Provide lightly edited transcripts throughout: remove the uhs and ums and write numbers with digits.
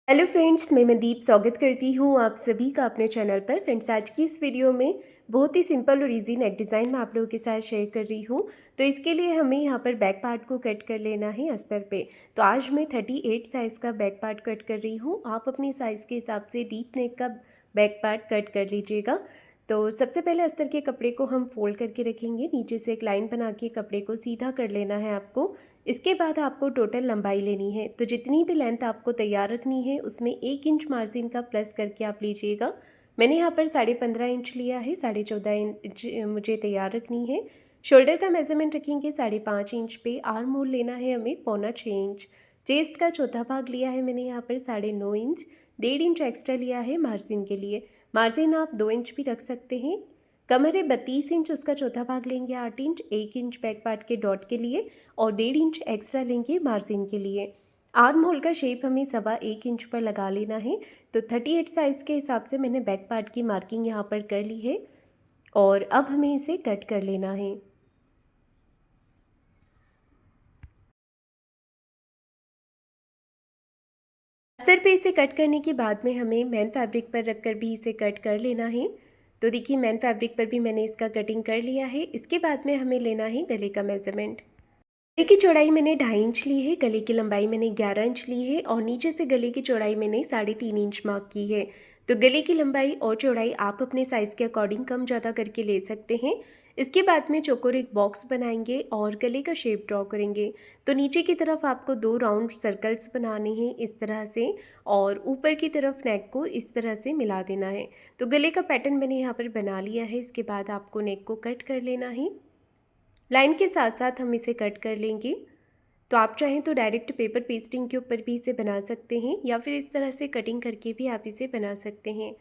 Hello friends, मैं मनदीप स्वागत करती हूँ आप सभी का अपने चैनल पर। फ्रेंड्स, आज की इस वीडियो में बहुत ही सिंपल और इजी नेक डिज़ाइन मैं आप लोगों के साथ शेयर कर रही हूँ। तो इसके लिए हमें यहाँ पर बैक पार्ट को कट कर लेना है अस्तर पे। तो आज मैं 38 साइज़ का बैक पार्ट कट कर रही हूँ। आप अपनी साइज़ के हिसाब से डीप नेक का बैक पार्ट कट कर लीजिएगा। तो सबसे पहले अस्तर के कपड़े को हम फोल्ड करके रखेंगे। नीचे से एक लाइन बना के कपड़े को सीधा कर लेना है आपको। इसके बाद आपको टोटल लंबाई लेनी है। तो जितनी भी लेंथ आपको तैयार रखनी है उसमें 1 इंच मार्जिन का प्लस करके आप लीजिएगा। मैंने यहाँ पर 15.5 इंच लिया है, 14.5 इंच मुझे तैयार रखनी है। शोल्डर का मेजरमेंट रखेंगे 5.5 इंच पे। आर्म होल लेना है हमें 6.25 इंच। चेस्ट का चौथा भाग लिया है मैंने यहाँ पर 9.5 इंच। 1.5 इंच एक्स्ट्रा लिया है मार्जिन के लिए। मार्जिन आप 2 इंच भी रख सकते हैं। कमर है 32 इंच, उसका चौथा भाग लेंगे 8 इंच। 1 इंच बैक पार्ट के डॉट के लिए और 1.5 इंच एक्स्ट्रा लेंगे मार्जिन के लिए। आर्म होल का शेप हमें 1.25 इंच पर लगा लेना है। तो 38 साइज़ के हिसाब से मैंने बैक पार्ट की मार्किंग यहाँ पर कर ली है और अब हमें इसे कट कर लेना है। अस्तर पे इसे कट करने के बाद में हमें मैन फैब्रिक पर रखकर भी इसे कट कर लेना है। तो देखिए, मैन फैब्रिक पर भी मैंने इसका कटिंग कर लिया है। इसके बाद में हमें लेना है गले का मेज़रमेंट। गले की चौड़ाई मैंने 2.5 इंच ली है, गले की लंबाई मैंने 11 इंच ली है और नीचे से गले की चौड़ाई मैंने 3.5 इंच मार्क की है। तो गले की लंबाई और चौड़ाई आप अपने साइज़ के अकॉर्डिंग कम ज़्यादा करके ले सकते हैं। इसके बाद में चौकोर एक बॉक्स बनाएंगे और गले का शेप ड्रॉ करेंगे। तो नीचे की तरफ आपको 2 राउंड सर्कल्स बनाने हैं इस तरह से और ऊपर की तरफ नेक को इस तरह से मिला देना है। तो गले का पैटर्न मैंने यहाँ पर बना लिया है। इसके बाद आपको नेक को कट कर लेना है। लाइन के साथ साथ हम इसे कट कर लेंगे। तो आप चाहें तो डायरेक्ट पेपर पेस्टिंग के ऊपर भी इसे बना सकते हैं या फिर इस तरह से कटिंग करके भी आप इसे बना सकते हैं।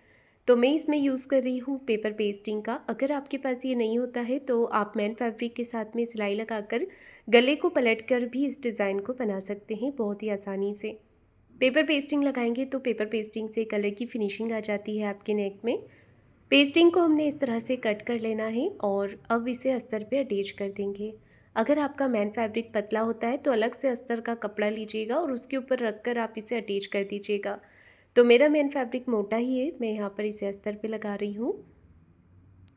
तो मैं इसमें यूज़ कर रही हूँ पेपर पेस्टिंग का। अगर आपके पास ये नहीं होता है तो आप मैन फैब्रिक के साथ में सिलाई लगाकर गले को पलट कर भी इस डिज़ाइन को बना सकते हैं बहुत ही आसानी से। पेपर पेस्टिंग लगाएंगे तो पेपर पेस्टिंग से कलर की फिनिशिंग आ जाती है आपके नेक में। पेस्टिंग को हमने इस तरह से कट कर लेना है और अब इसे अस्तर पे अटैच कर देंगे। अगर आपका मैन फैब्रिक पतला होता है तो अलग से अस्तर का कपड़ा लीजिएगा और उसके ऊपर रख कर आप इसे अटैच कर दीजिएगा। तो मेरा मैन फैब्रिक मोटा ही है, मैं यहाँ पर इसे अस्तर पे लगा रही हूँ।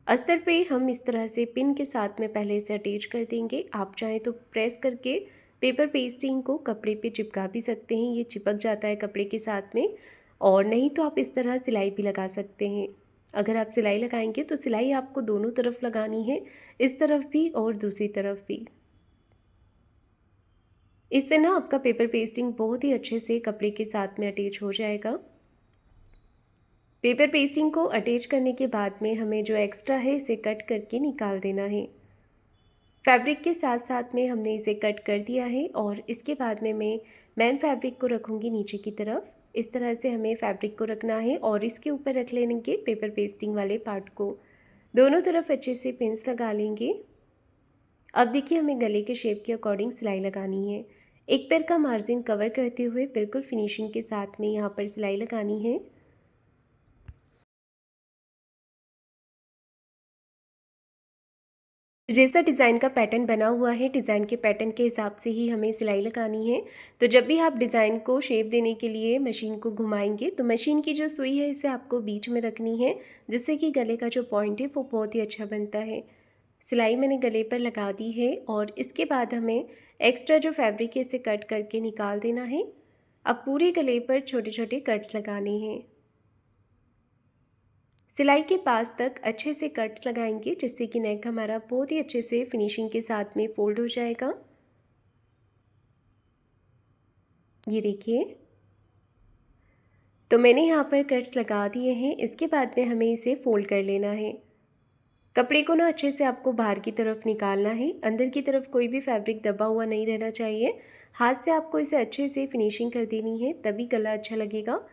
अस्तर पे हम इस तरह से पिन के साथ में पहले इसे अटैच कर देंगे। आप चाहें तो प्रेस करके पेपर पेस्टिंग को कपड़े पे चिपका भी सकते हैं, ये चिपक जाता है कपड़े के साथ में। और नहीं तो आप इस तरह सिलाई भी लगा सकते हैं। अगर आप सिलाई लगाएंगे तो सिलाई आपको दोनों तरफ लगानी है, इस तरफ भी और दूसरी तरफ भी। इससे ना आपका पेपर पेस्टिंग बहुत ही अच्छे से कपड़े के साथ में अटैच हो जाएगा। पेपर पेस्टिंग को अटैच करने के बाद में हमें जो एक्स्ट्रा है इसे कट करके निकाल देना है। फैब्रिक के साथ साथ में हमने इसे कट कर दिया है और इसके बाद में मैं मैन फैब्रिक को रखूँगी नीचे की तरफ। इस तरह से हमें फैब्रिक को रखना है और इसके ऊपर रख लेंगे पेपर पेस्टिंग वाले पार्ट को। दोनों तरफ अच्छे से पिन्स लगा लेंगे। अब देखिए, हमें गले के शेप के अकॉर्डिंग सिलाई लगानी है। एक पैर का मार्जिन कवर करते हुए बिल्कुल फिनिशिंग के साथ में यहाँ पर सिलाई लगानी है। जैसा डिज़ाइन का पैटर्न बना हुआ है, डिज़ाइन के पैटर्न के हिसाब से ही हमें सिलाई लगानी है। तो जब भी आप डिज़ाइन को शेप देने के लिए मशीन को घुमाएंगे तो मशीन की जो सुई है इसे आपको बीच में रखनी है, जिससे कि गले का जो पॉइंट है वो बहुत ही अच्छा बनता है। सिलाई मैंने गले पर लगा दी है और इसके बाद हमें एक्स्ट्रा जो फैब्रिक है इसे कट करके निकाल देना है। अब पूरे गले पर छोटे छोटे कट्स लगाने हैं। सिलाई के पास तक अच्छे से कट्स लगाएंगे, जिससे कि नेक हमारा बहुत ही अच्छे से फिनिशिंग के साथ में फोल्ड हो जाएगा। ये देखिए, तो मैंने यहाँ पर कट्स लगा दिए हैं। इसके बाद में हमें इसे फोल्ड कर लेना है। कपड़े को ना अच्छे से आपको बाहर की तरफ निकालना है, अंदर की तरफ कोई भी फैब्रिक दबा हुआ नहीं रहना चाहिए। हाथ से आपको इसे अच्छे से फिनिशिंग कर देनी है, तभी गला अच्छा लगेगा।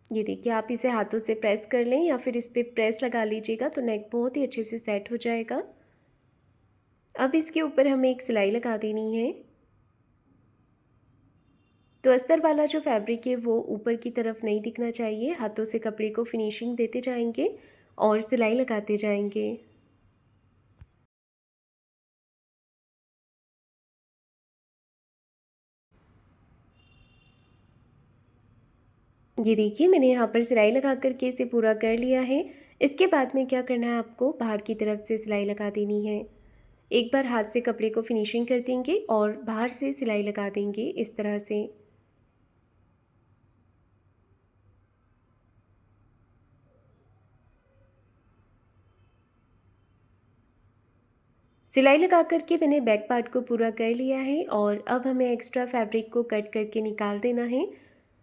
ये देखिए, आप इसे हाथों से प्रेस कर लें या फिर इस पर प्रेस लगा लीजिएगा तो नेक बहुत ही अच्छे से सेट हो जाएगा। अब इसके ऊपर हमें एक सिलाई लगा देनी है। तो अस्तर वाला जो फैब्रिक है वो ऊपर की तरफ नहीं दिखना चाहिए। हाथों से कपड़े को फिनिशिंग देते जाएंगे और सिलाई लगाते जाएंगे। ये देखिए मैंने यहाँ पर सिलाई लगा कर के इसे पूरा कर लिया है। इसके बाद में क्या करना है, आपको बाहर की तरफ से सिलाई लगा देनी है। एक बार हाथ से कपड़े को फिनिशिंग कर देंगे और बाहर से सिलाई लगा देंगे इस तरह से। सिलाई लगा कर के मैंने बैक पार्ट को पूरा कर लिया है और अब हमें एक्स्ट्रा फैब्रिक को कट करके निकाल देना है।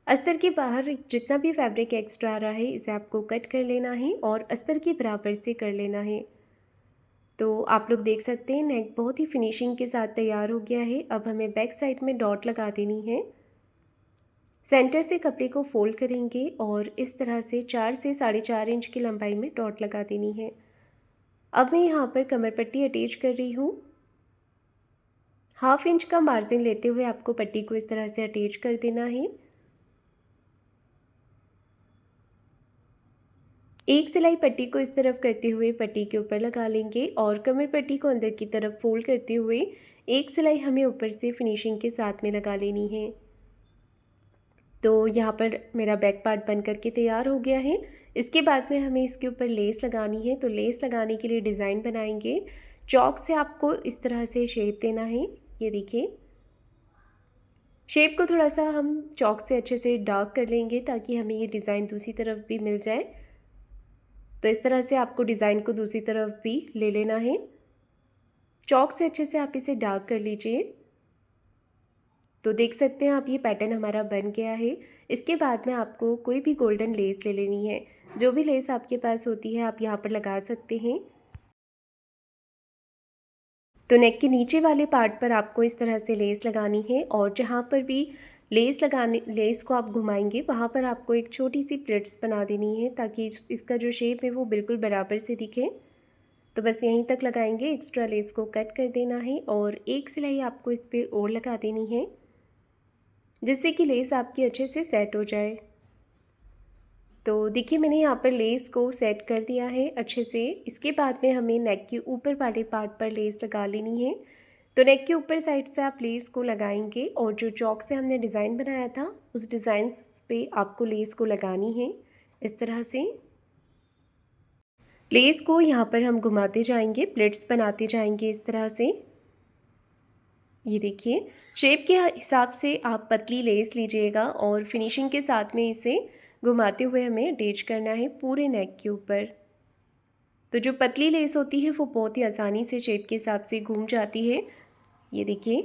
अस्तर के बाहर जितना भी फैब्रिक एक्स्ट्रा आ रहा है इसे आपको कट कर लेना है और अस्तर के बराबर से कर लेना है। तो आप लोग देख सकते हैं नेक बहुत ही फिनिशिंग के साथ तैयार हो गया है। अब हमें बैक साइड में डॉट लगा देनी है। सेंटर से कपड़े को फोल्ड करेंगे और इस तरह से 4 से 4.5 इंच की लंबाई में डॉट लगा देनी है। अब मैं यहाँ पर कमर पट्टी अटैच कर रही हूँ। 1/2 इंच का मार्जिन लेते हुए आपको पट्टी को इस तरह से अटैच कर देना है। एक सिलाई पट्टी को इस तरफ करते हुए पट्टी के ऊपर लगा लेंगे और कमर पट्टी को अंदर की तरफ फोल्ड करते हुए एक सिलाई हमें ऊपर से फिनिशिंग के साथ में लगा लेनी है। तो यहाँ पर मेरा बैक पार्ट बन करके तैयार हो गया है। इसके बाद में हमें इसके ऊपर लेस लगानी है। तो लेस लगाने के लिए डिज़ाइन बनाएंगे। चॉक से आपको इस तरह से शेप देना है। ये देखिए शेप को थोड़ा सा हम चॉक से अच्छे से डार्क कर लेंगे ताकि हमें ये डिज़ाइन दूसरी तरफ भी मिल जाए। तो इस तरह से आपको डिज़ाइन को दूसरी तरफ भी ले लेना है। चॉक से अच्छे से आप इसे डार्क कर लीजिए। तो देख सकते हैं आप ये पैटर्न हमारा बन गया है। इसके बाद में आपको कोई भी गोल्डन लेस ले लेनी है। जो भी लेस आपके पास होती है आप यहाँ पर लगा सकते हैं। तो नेक के नीचे वाले पार्ट पर आपको इस तरह से लेस लगानी है और जहाँ पर भी लेस को आप घुमाएंगे वहाँ पर आपको एक छोटी सी प्लिट्स बना देनी है ताकि इसका जो शेप है वो बिल्कुल बराबर से दिखे। तो बस यहीं तक लगाएंगे। एक्स्ट्रा लेस को कट कर देना है और एक सिलाई आपको इस पर और लगा देनी है जिससे कि लेस आपकी अच्छे से सेट हो जाए। तो देखिए मैंने यहाँ पर लेस को सेट कर दिया है अच्छे से। इसके बाद में हमें नेक के ऊपर वाले पार्ट पर लेस लगा लेनी है। तो नेक के ऊपर साइड से आप लेस को लगाएंगे और जो चॉक से हमने डिज़ाइन बनाया था उस डिज़ाइन पे आपको लेस को लगानी है इस तरह से। लेस को यहाँ पर हम घुमाते जाएंगे, प्लेट्स बनाते जाएंगे इस तरह से। ये देखिए शेप के हिसाब से आप पतली लेस लीजिएगा और फिनिशिंग के साथ में इसे घुमाते हुए हमें अटैच करना है पूरे नेक के ऊपर। तो जो पतली लेस होती है वो बहुत ही आसानी से शेप के हिसाब से घूम जाती है। ये देखिए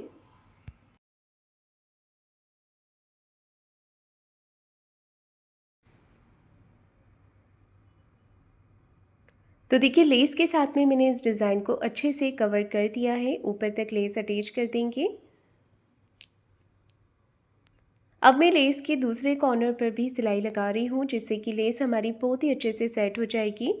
तो देखिए लेस के साथ में मैंने इस डिज़ाइन को अच्छे से कवर कर दिया है। ऊपर तक लेस अटैच कर देंगे। अब मैं लेस के दूसरे कॉर्नर पर भी सिलाई लगा रही हूँ जिससे कि लेस हमारी बहुत ही अच्छे से सेट हो जाएगी।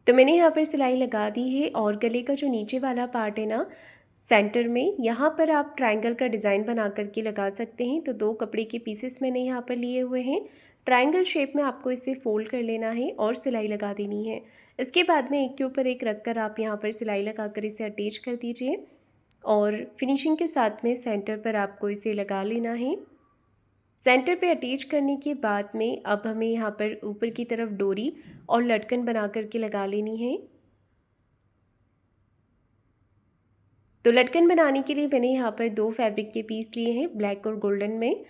तो मैंने यहाँ पर सिलाई लगा दी है और गले का जो नीचे वाला पार्ट है ना सेंटर में, यहाँ पर आप ट्रायंगल का डिज़ाइन बना करके लगा सकते हैं। तो 2 कपड़े के पीसेस मैंने यहाँ पर लिए हुए हैं। ट्रायंगल शेप में आपको इसे फोल्ड कर लेना है और सिलाई लगा देनी है। इसके बाद में एक के ऊपर एक रख कर आप यहाँ पर सिलाई लगा कर इसे अटैच कर दीजिए और फिनिशिंग के साथ में सेंटर पर आपको इसे लगा लेना है। सेंटर पे अटैच करने के बाद में अब हमें यहाँ पर ऊपर की तरफ डोरी और लटकन बना करके लगा लेनी है। तो लटकन बनाने के लिए मैंने यहाँ पर 2 फैब्रिक के पीस लिए हैं, ब्लैक और गोल्डन में।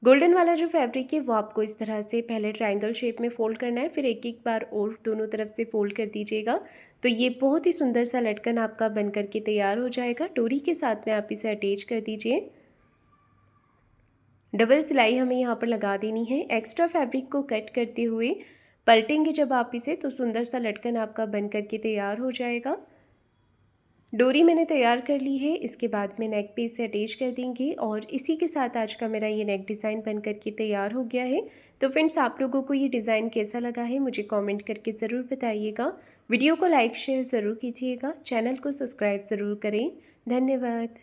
गोल्डन वाला जो फैब्रिक है वो आपको इस तरह से पहले ट्रायंगल शेप में फ़ोल्ड करना है, फिर एक एक बार और दोनों तरफ से फ़ोल्ड कर दीजिएगा। तो ये बहुत ही सुंदर सा लटकन आपका बन करके तैयार हो जाएगा। डोरी के साथ में आप इसे अटैच कर दीजिए। डबल सिलाई हमें यहाँ पर लगा देनी है। एक्स्ट्रा फैब्रिक को कट करते हुए पलटेंगे जब आप इसे तो सुंदर सा लटकन आपका बन करके तैयार हो जाएगा। डोरी मैंने तैयार कर ली है। इसके बाद में नेक पे इसे अटैच कर देंगे और इसी के साथ आज का मेरा ये नेक डिज़ाइन बन करके तैयार हो गया है। तो फ्रेंड्स आप लोगों को ये डिज़ाइन कैसा लगा है मुझे कमेंट करके ज़रूर बताइएगा। वीडियो को लाइक शेयर ज़रूर कीजिएगा। चैनल को सब्सक्राइब ज़रूर करें। धन्यवाद।